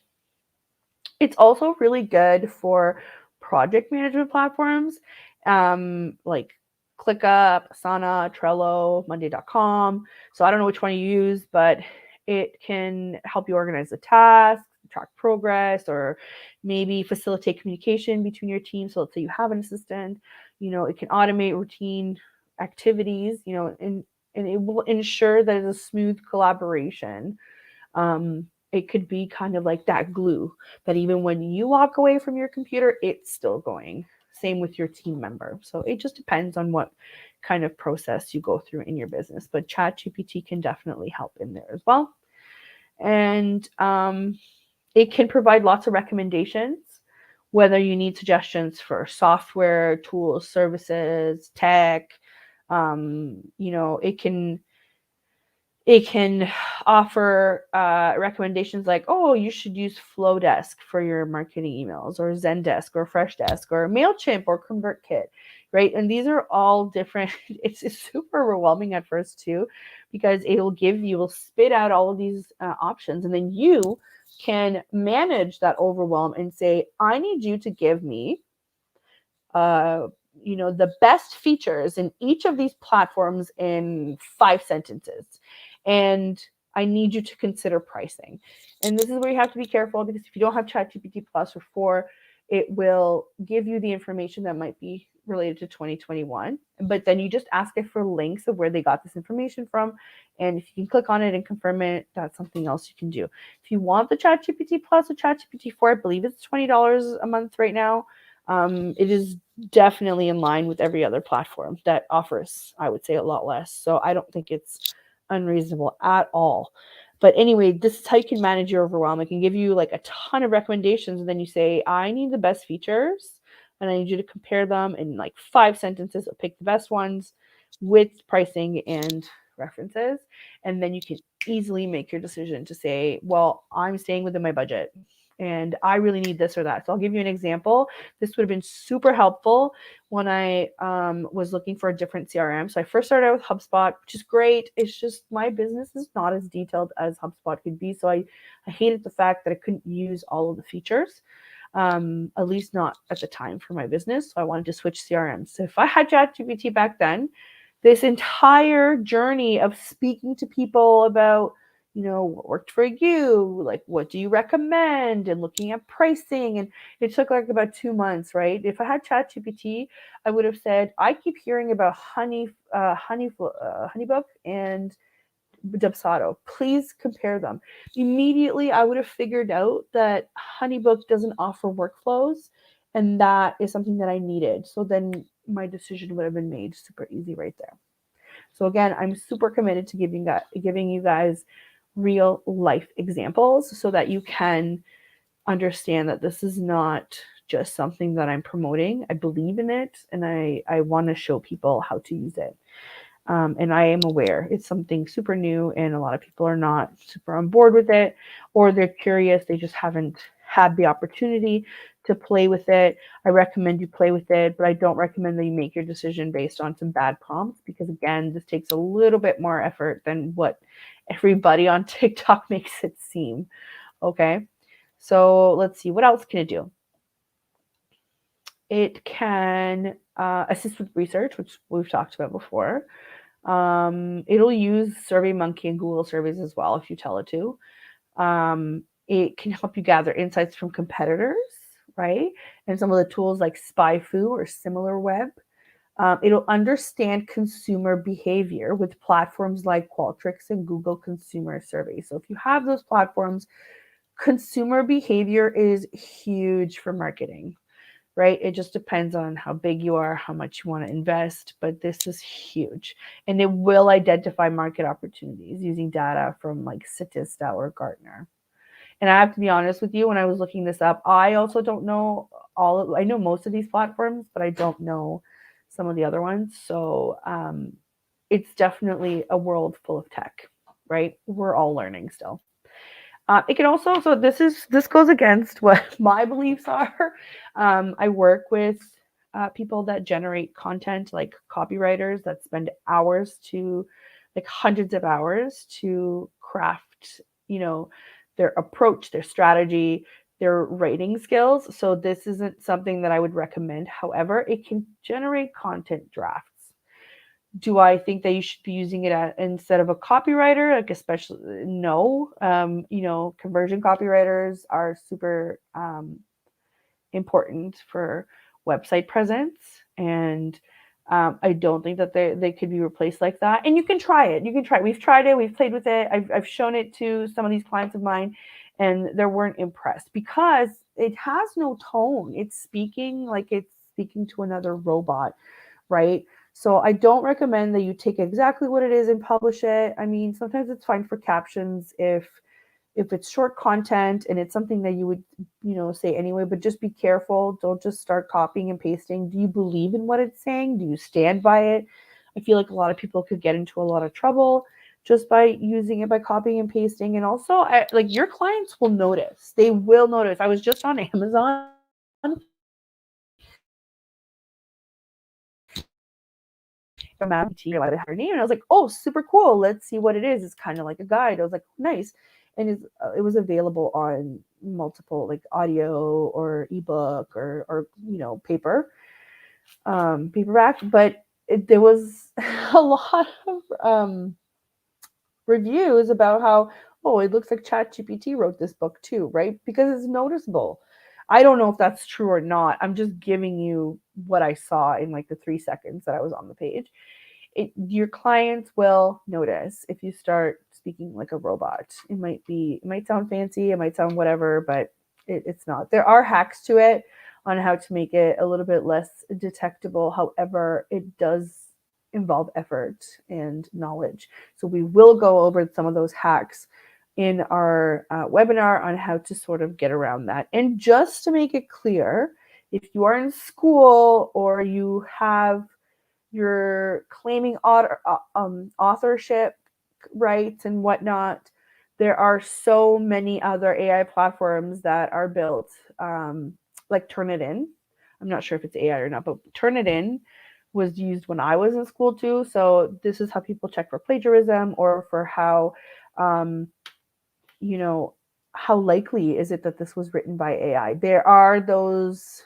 Speaker 1: It's also really good for project management platforms, like ClickUp, Asana, Trello, Monday.com. So I don't know which one you use, but it can help you organize the tasks, track progress, or maybe facilitate communication between your team. So let's say you have an assistant, it can automate routine activities, and it will ensure that it's a smooth collaboration. It could be kind of like that glue that even when you walk away from your computer, it's still going. Same with your team member. So it just depends on what kind of process you go through in your business. But ChatGPT can definitely help in there as well. And it can provide lots of recommendations, whether you need suggestions for software, tools, services, tech. It can offer recommendations like, oh, you should use Flowdesk for your marketing emails, or Zendesk, or Freshdesk, or MailChimp, or ConvertKit, right? And these are all different. It's super overwhelming at first too, because will spit out all of these options, and then you can manage that overwhelm and say, I need you to give me the best features in each of these platforms in 5 sentences. And I need you to consider pricing. And this is where you have to be careful, because if you don't have ChatGPT Plus or 4, it will give you the information that might be related to 2021. But then you just ask it for links of where they got this information from. And if you can click on it and confirm it, that's something else you can do. If you want the ChatGPT Plus or ChatGPT 4, I believe it's $20 a month right now. It is definitely in line with every other platform that offers, I would say, a lot less. So I don't think it's unreasonable at all. But anyway, this is how you can manage your overwhelm. It can give you like a ton of recommendations, and then you say, I need the best features, and I need you to compare them in like 5 sentences, or pick the best ones with pricing and references. And then you can easily make your decision to say, well, I'm staying within my budget, and I really need this or that. So I'll give you an example. This would have been super helpful when I was looking for a different CRM. So I first started out with HubSpot, which is great. It's just my business is not as detailed as HubSpot could be. So I hated the fact that I couldn't use all of the features. at least not at the time for my business. So I wanted to switch CRMs. So if I had ChatGPT back then, this entire journey of speaking to people about, what worked for you, like what do you recommend, and looking at pricing, and it took like about 2 months, right? If I had ChatGPT, I would have said, I keep hearing about HoneyBook and Dubsado. Please compare them. Immediately, I would have figured out that HoneyBook doesn't offer workflows, and that is something that I needed. So then my decision would have been made super easy right there. So again, I'm super committed to giving you guys real life examples so that you can understand that this is not just something that I'm promoting. I believe in it, and I want to show people how to use it. And I am aware it's something super new, and a lot of people are not super on board with it, or they're curious. They just haven't had the opportunity to play with it. I recommend you play with it, but I don't recommend that you make your decision based on some bad prompts, because again, this takes a little bit more effort than what everybody on TikTok makes it seem. Okay. So let's see, what else can it do? It can assist with research, which we've talked about before. It'll use SurveyMonkey and Google surveys as well if you tell it to. It can help you gather insights from competitors, right? And some of the tools like SpyFu or SimilarWeb. It'll understand consumer behavior with platforms like Qualtrics and Google Consumer Surveys. So if you have those platforms, consumer behavior is huge for marketing, right? It just depends on how big you are, how much you want to invest, but this is huge. And it will identify market opportunities using data from like Statista or Gartner. And I have to be honest with you, when I was looking this up, I also don't know I know most of these platforms, but I don't know some of the other ones. So it's definitely a world full of tech, right? We're all learning still. It can also, so this goes against what my beliefs are. I work with people that generate content, like copywriters that spend hours to, like hundreds of hours to craft, their approach, their strategy, their writing skills. So this isn't something that I would recommend. However, it can generate content drafts. Do I think that you should be using it instead of a copywriter? Like, especially, no. Conversion copywriters are super important for website presence, and I don't think that they could be replaced like that. And you can try it. We've tried it. We've played with it. I've shown it to some of these clients of mine, and they weren't impressed because it has no tone. It's speaking like it's speaking to another robot, right? So I don't recommend that you take exactly what it is and publish it. I mean, sometimes it's fine for captions if it's short content and it's something that you would, say anyway, but just be careful. Don't just start copying and pasting. Do you believe in what it's saying? Do you stand by it? I feel like a lot of people could get into a lot of trouble just by using it, by copying and pasting. And also, like, your clients will notice. They will notice. I was just on Amazon from GPT, or her name, and I was like, oh, super cool. Let's see what it is. It's kind of like a guide. I was like, nice. And it was available on multiple, like, audio or ebook or paperback, but there was a lot of reviews about how, oh, it looks like ChatGPT wrote this book too, right? Because it's noticeable. I don't know if that's true or not. I'm just giving you what I saw in like the 3 seconds that I was on the page. Your clients will notice if you start speaking like a robot. It might sound fancy, it might sound whatever, but it's not. There are hacks to it on how to make it a little bit less detectable. However, it does involve effort and knowledge. So we will go over some of those hacks in our webinar on how to sort of get around that. And just to make it clear, if you are in school or you're claiming authorship rights and whatnot, there are so many other AI platforms that are built, like Turnitin. I'm not sure if it's AI or not, but Turnitin was used when I was in school too. So this is how people check for plagiarism or for how, how likely is it that this was written by AI? There are those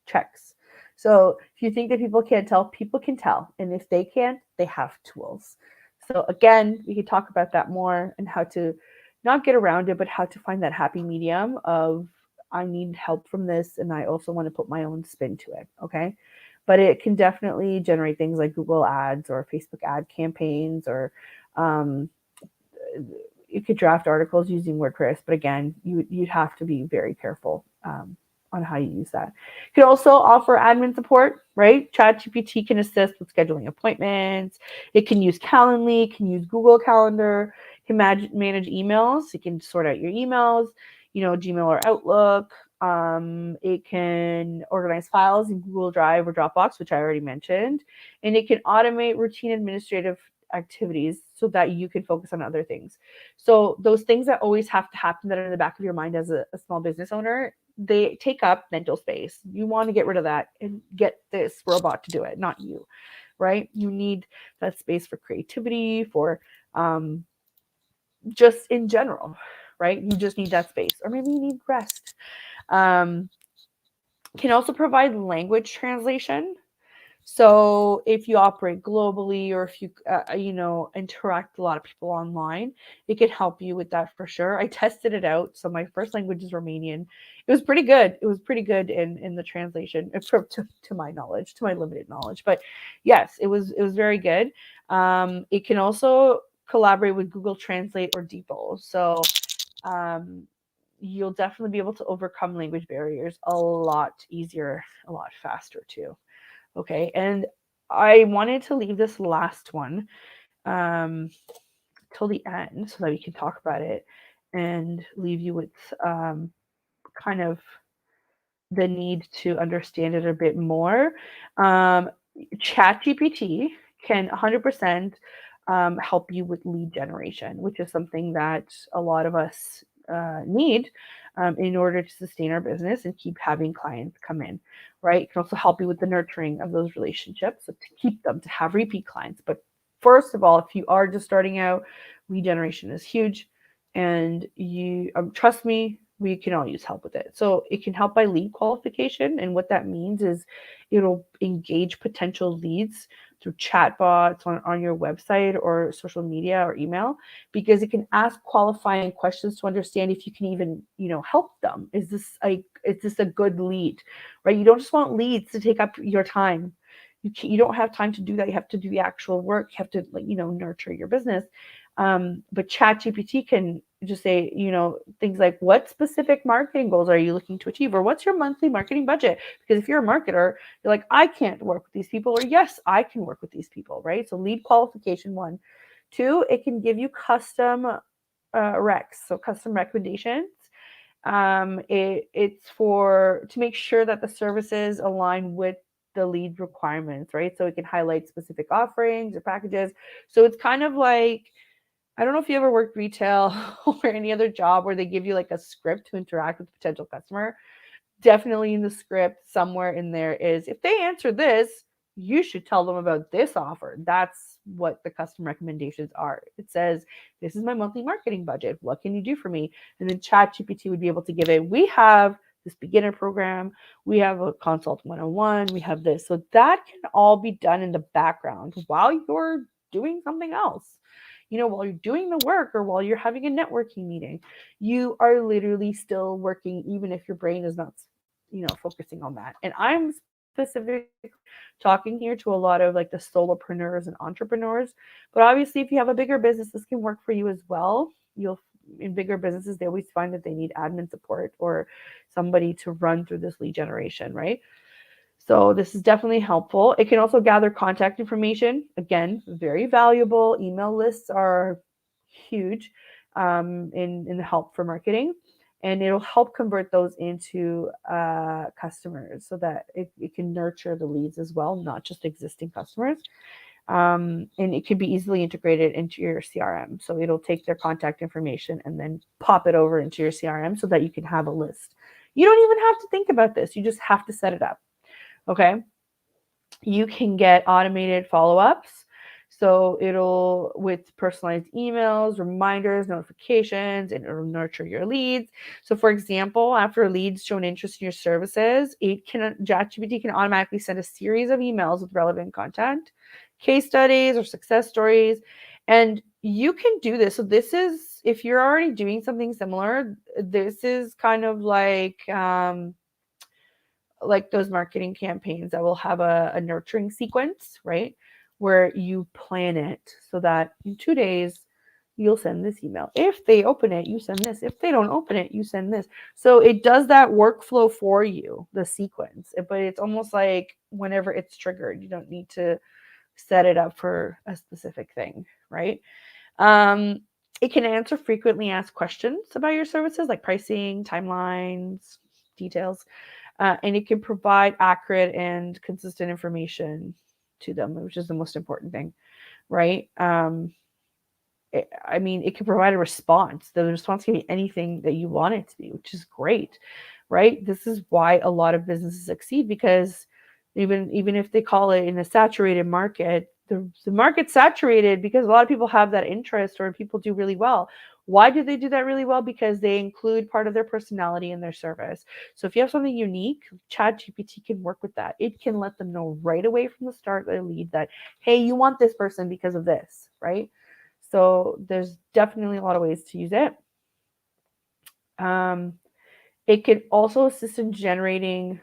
Speaker 1: checks. So if you think that people can't tell, people can tell. And if they can't, they have tools. So again, we could talk about that more and how to not get around it, but how to find that happy medium of I need help from this and I also want to put my own spin to it. Okay. But it can definitely generate things like Google ads or Facebook ad campaigns, or um, you could draft articles using WordPress, but again, you'd have to be very careful on how you use that. You can also offer admin support, right? ChatGPT can assist with scheduling appointments. It can use Calendly, can use Google Calendar, can manage emails. It can sort out your emails, Gmail or Outlook. It can organize files in Google Drive or Dropbox, which I already mentioned, and it can automate routine administrative activities so that you can focus on other things. So those things that always have to happen that are in the back of your mind as a small business owner, they take up mental space. You want to get rid of that and get this robot to do it, not you, right? You need that space for creativity, for just in general, right? You just need that space, or maybe you need rest. Um, can also provide language translation. So if you operate globally, or if you, interact with a lot of people online, it can help you with that for sure. I tested it out. So my first language is Romanian. It was pretty good. It was pretty good in the translation, to my knowledge, to my limited knowledge. But yes, it was very good. It can also collaborate with Google Translate or DeepL. So um, you'll definitely be able to overcome language barriers a lot easier, a lot faster too. Okay, and I wanted to leave this last one um, till the end so that we can talk about it and leave you with kind of the need to understand it a bit more. Um, ChatGPT can 100% help you with lead generation, which is something that a lot of us need in order to sustain our business and keep having clients come in, right? It can also help you with the nurturing of those relationships, so to keep them, to have repeat clients. But first of all, if you are just starting out, lead generation is huge. And you trust me, we can all use help with it. So it can help by lead qualification. And what that means is it'll engage potential leads through chatbots on your website or social media or email, because it can ask qualifying questions to understand if you can even, help them. Is this a good lead, right? You don't just want leads to take up your time. You don't have time to do that. You have to do the actual work. You have to, nurture your business. But ChatGPT can just say, things like, what specific marketing goals are you looking to achieve? Or what's your monthly marketing budget? Because if you're a marketer, you're like, I can't work with these people, or yes, I can work with these people, right? So lead qualification, one. Two, it can give you custom recs, so custom recommendations. It's to make sure that the services align with the lead requirements, right? So it can highlight specific offerings or packages. So it's kind of like, I don't know if you ever worked retail or any other job where they give you like a script to interact with a potential customer. Definitely in the script, somewhere in there is, if they answer this, you should tell them about this offer. That's what the custom recommendations are. It says, this is my monthly marketing budget. What can you do for me? And then ChatGPT would be able to give it, we have this beginner program, we have a consult 101, we have this. So that can all be done in the background while you're doing something else. While you're doing the work or while you're having a networking meeting, you are literally still working, even if your brain is not, focusing on that. And I'm specifically talking here to a lot of like the solopreneurs and entrepreneurs. But obviously, if you have a bigger business, this can work for you as well. In bigger businesses, they always find that they need admin support or somebody to run through this lead generation, right? So this is definitely helpful. It can also gather contact information. Again, very valuable. Email lists are huge in the help for marketing. And it'll help convert those into customers so that it can nurture the leads as well, not just existing customers. And it can be easily integrated into your CRM. So it'll take their contact information and then pop it over into your CRM so that you can have a list. You don't even have to think about this. You just have to set it up. Okay. You can get automated follow-ups. So it'll, with personalized emails, reminders, notifications, and it'll nurture your leads. So for example, after leads show an interest in your services, ChatGPT can automatically send a series of emails with relevant content, case studies, or success stories. And you can do this. So this is, if you're already doing something similar, this is kind of like those marketing campaigns that will have a nurturing sequence, right? Where you plan it so that in 2 days, you'll send this email. If they open it, you send this. If they don't open it, you send this. So it does that workflow for you, the sequence, but it's almost like whenever it's triggered, you don't need to set it up for a specific thing, right? Um, it can answer frequently asked questions about your services like pricing, timelines, details, and it can provide accurate and consistent information to them, which is the most important thing, right? It can provide a response. The response can be anything that you want it to be, which is great, right? This is why a lot of businesses succeed, because even if they call it in a saturated market, the market's saturated because a lot of people have that interest or people do really well. Why do they do that really well? Because they include part of their personality in their service. So if you have something unique, ChatGPT can work with that. It can let them know right away from the start of their lead that, hey, you want this person because of this, right? So there's definitely a lot of ways to use it. It can also assist in generating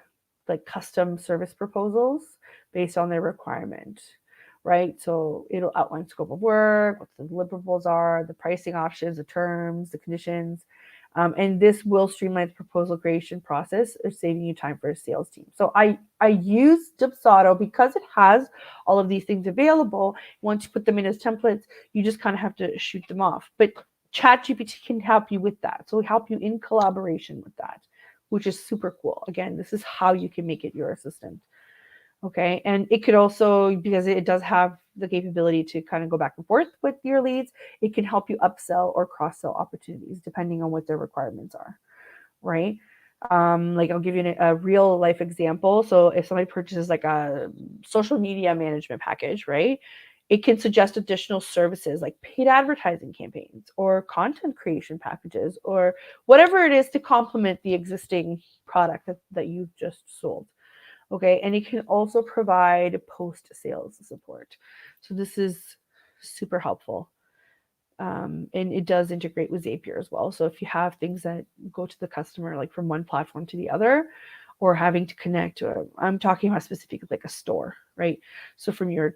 Speaker 1: like custom service proposals based on their requirement, right? So it'll outline scope of work, what the deliverables are, the pricing options, the terms, the conditions. And this will streamline the proposal creation process, saving you time for a sales team. So I use Dubsado because it has all of these things available. Once you put them in as templates, you just kind of have to shoot them off. But ChatGPT can help you with that. So help you in collaboration with that, which is super cool. Again, this is how you can make it your assistant. Okay. And it could also, because it does have the capability to kind of go back and forth with your leads, it can help you upsell or cross-sell opportunities depending on what their requirements are, right? Like I'll give you a real life example. So if somebody purchases like a social media management package, right? It can suggest additional services like paid advertising campaigns or content creation packages or whatever it is to complement the existing product that you've just sold. Okay, and it can also provide post-sales support. So this is super helpful. And it does integrate with Zapier as well. So if you have things that go to the customer like from one platform to the other, or having to connect, I'm talking about specifically like a store, right? So from your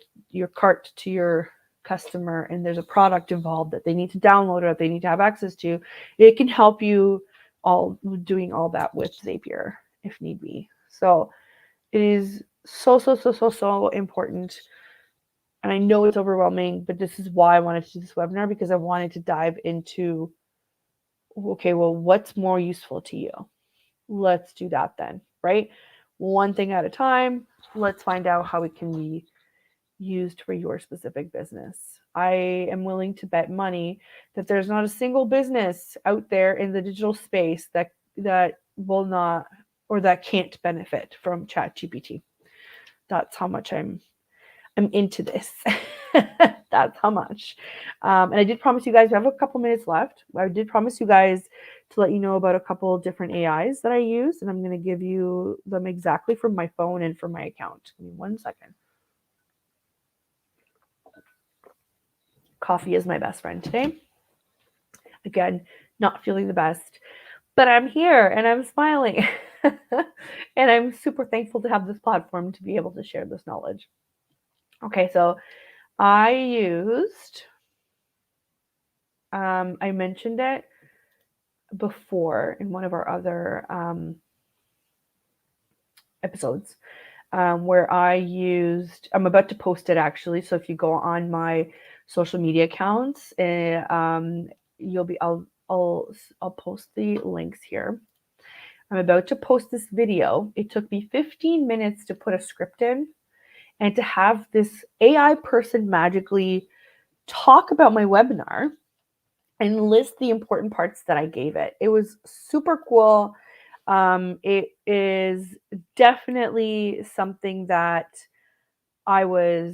Speaker 1: cart to your customer, and there's a product involved that they need to download or that they need to have access to, it can help you all doing all that with Zapier if need be. So it is so important. And I know it's overwhelming, but this is why I wanted to do this webinar, because I wanted to dive into, okay, well, what's more useful to you? Let's do that then, right? One thing at a time. Let's find out how it can be used for your specific business. I am willing to bet money that there's not a single business out there in the digital space that will not, or that can't benefit from ChatGPT. That's how much I'm into this. That's how much. And I did promise you guys, we have a couple minutes left. I did promise you guys to let you know about a couple different AIs that I use, and I'm going to give you them exactly from my phone and from my account. Give me 1 second. Coffee is my best friend today. Again, not feeling the best, but I'm here and I'm smiling. And I'm super thankful to have this platform to be able to share this knowledge. Okay, so I used, I mentioned it before in one of our other episodes, where I used, I'm about to post it actually. So if you go on my social media accounts, I'll post the links here. I'm about to post this video. It took me 15 minutes to put a script in and to have this AI person magically talk about my webinar and list the important parts that I gave it. It was super cool. It is definitely something that I was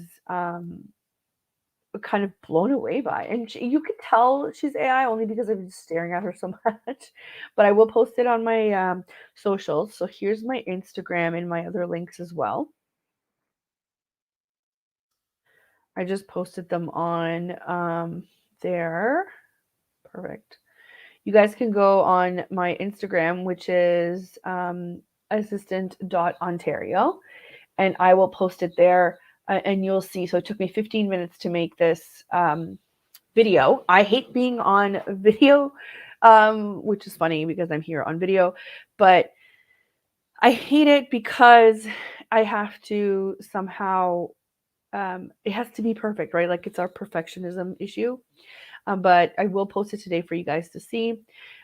Speaker 1: kind of blown away by. And you could tell she's AI only because I'm just staring at her so much. But I will post it on my socials. So here's my Instagram and my other links as well. I just posted them on there. Perfect. You guys can go on my Instagram, which is assistant.ontario, and I will post it there and you'll see. So it took me 15 minutes to make this video. I hate being on video, which is funny because I'm here on video, but I hate it because I have to somehow, it has to be perfect, right? Like it's our perfectionism issue. But I will post it today for you guys to see.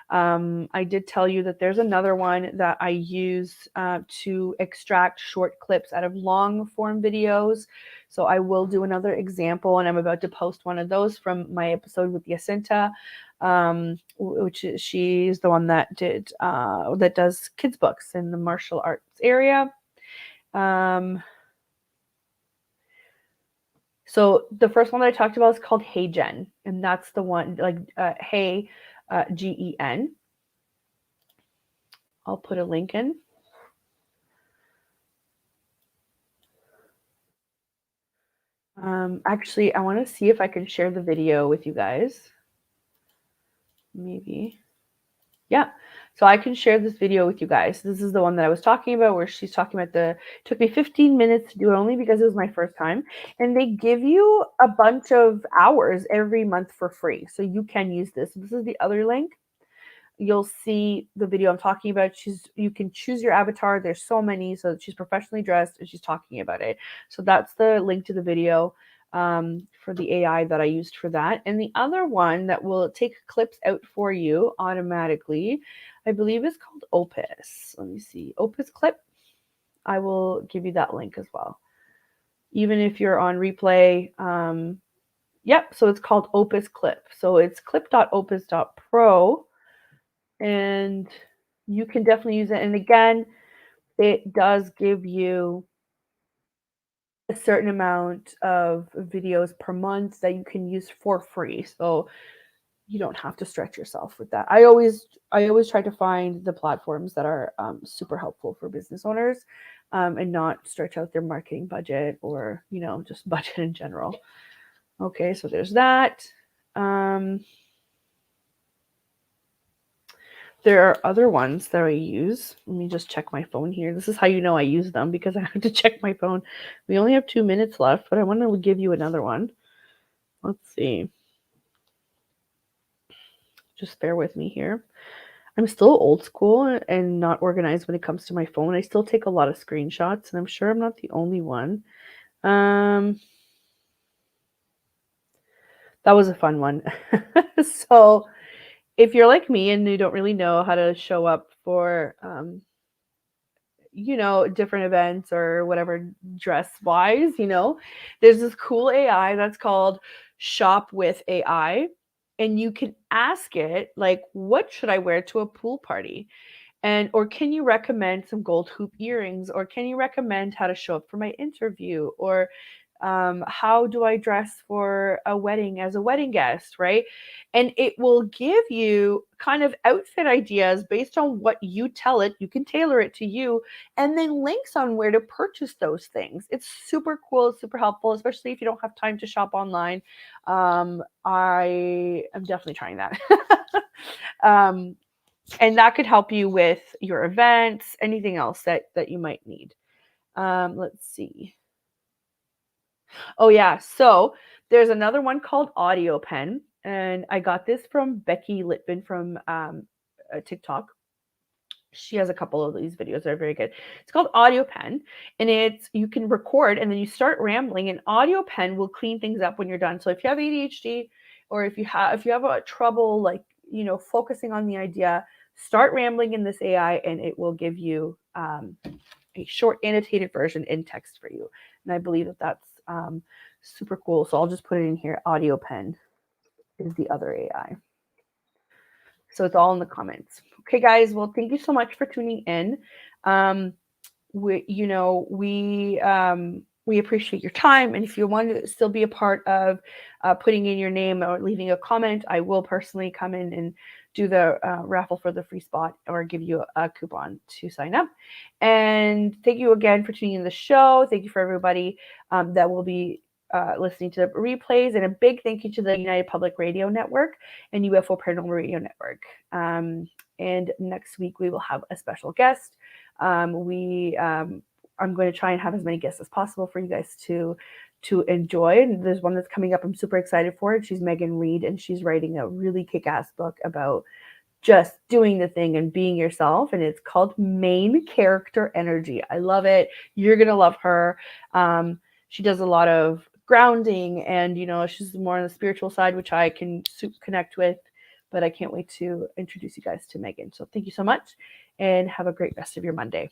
Speaker 1: I did tell you that there's another one that I use to extract short clips out of long form videos. So I will do another example, and I'm about to post one of those from my episode with Jacinta, which is, she's the one that does kids books in the martial arts area. So the first one that I talked about is called Hey Gen, and that's the one, like Hey, GEN. I'll put a link in. Actually, I want to see if I can share the video with you guys. Maybe. Yeah. So I can share this video with you guys. This is the one that I was talking about where she's talking about it took me 15 minutes to do it only because it was my first time. And they give you a bunch of hours every month for free. So you can use this. This is the other link. You'll see the video I'm talking about. You can choose your avatar. There's so many. So she's professionally dressed and she's talking about it. So that's the link to the video for the AI that I used for that. And the other one that will take clips out for you automatically, I believe is called Opus. Let me see. Opus Clip. I will give you that link as well. Even if you're on replay. Yep. So it's called Opus Clip. So it's clip.opus.pro. And you can definitely use it. And again, it does give you a certain amount of videos per month that you can use for free. So you don't have to stretch yourself with that. I always try to find the platforms that are super helpful for business owners and not stretch out their marketing budget or, just budget in general. Okay, so there's that. There are other ones that I use. Let me just check my phone here. This is how you know I use them because I have to check my phone. We only have 2 minutes left, but I want to give you another one. Let's see. Just bear with me here. I'm still old school and not organized when it comes to my phone. I still take a lot of screenshots, and I'm sure I'm not the only one. That was a fun one. So if you're like me and you don't really know how to show up for different events or whatever dress wise, there's this cool AI that's called Shop with AI. And you can ask it, like, what should I wear to a pool party? Or can you recommend some gold hoop earrings? Or can you recommend how to show up for my interview? Or how do I dress for a wedding as a wedding guest, right? And it will give you kind of outfit ideas based on what you tell it. You can tailor it to you, and then links on where to purchase those things. It's super cool, super helpful, especially if you don't have time to shop online. I am definitely trying that. And that could help you with your events, anything else that you might need. Let's see. Oh yeah, so there's another one called Audio Pen, and I got this from Becky Litvin from TikTok. She has a couple of these videos that are very good. It's called Audio Pen, and you can record and then you start rambling, and Audio Pen will clean things up when you're done. So if you have ADHD or if you have a trouble focusing on the idea, start rambling in this AI, and it will give you a short annotated version in text for you. And I believe that that's super cool. So I'll just put it in here. Audio Pen is the other AI. So it's all in the comments. Okay, guys. Well, thank you so much for tuning in. We appreciate your time. And if you want to still be a part of putting in your name or leaving a comment, I will personally come in and do the raffle for the free spot or give you a coupon to sign up. And thank you again for tuning in the show. Thank you for everybody that will be listening to the replays. And a big thank you to the United Public Radio Network and UFO Paranormal Radio Network. And next week we will have a special guest. I'm going to try and have as many guests as possible for you guys to enjoy. And there's one that's coming up I'm super excited for it. She's Megan Reed, and she's writing a really kick-ass book about just doing the thing and being yourself. And it's called Main Character Energy. I love it. You're going to love her. She does a lot of grounding, and, she's more on the spiritual side, which I can connect with. But I can't wait to introduce you guys to Megan. So thank you so much, and have a great rest of your Monday.